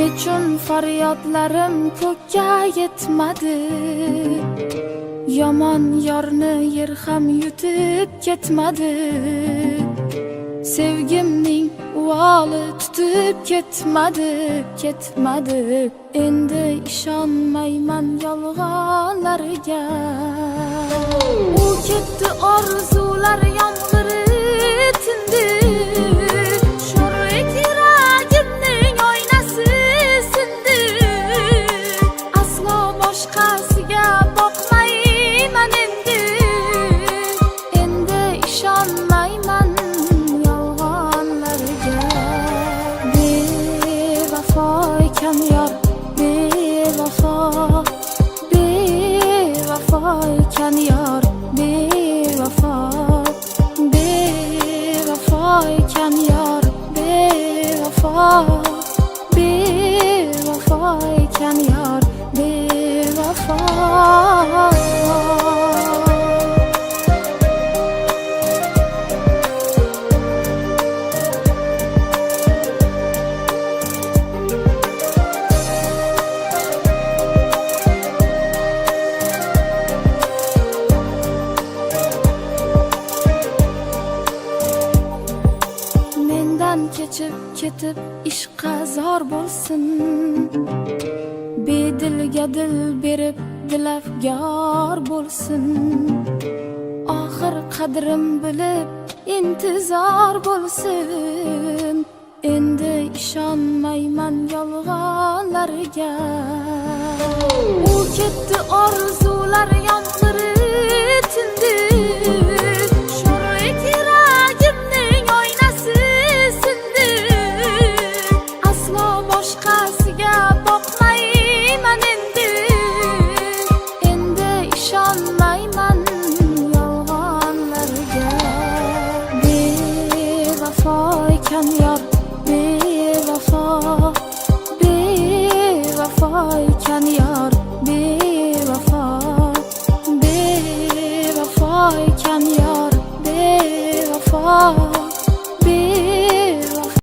Nechun faryodlarim ko'kka yetmadi, yomon yorni yer ham yutib ketmadi. Sevgimning uvoli tutib ketmadi. Endi ishonmayman yolg'onlarga. U ketdi, orzular yomg'iri tindi. Sho'rlik yuragimning oynasi sindi. Aslo boshqasiga boqmayman endi. Endi ishonmayman yolg'onlarga. Bevafo ekan yor, bevafo ekan yor, bevafo ekan yor, bevafo ekan yor, bevafo. Kechib ketib ishqa zor bo'lsin, bedilga dil berib dilafgor bo'lsin. Oxir qadrim bilib intizor bo'lsin. Endi ishonmayman yolg'onlarga. U ketdi, orzular yomg'iri tindi. Sho'rlik yuragimning oynasi sindi. Aslo boshqasiga boqmayman endi. Endi ishonmayman yolg'onlarga. Bevafo ekan yor, bevafo ekan yor,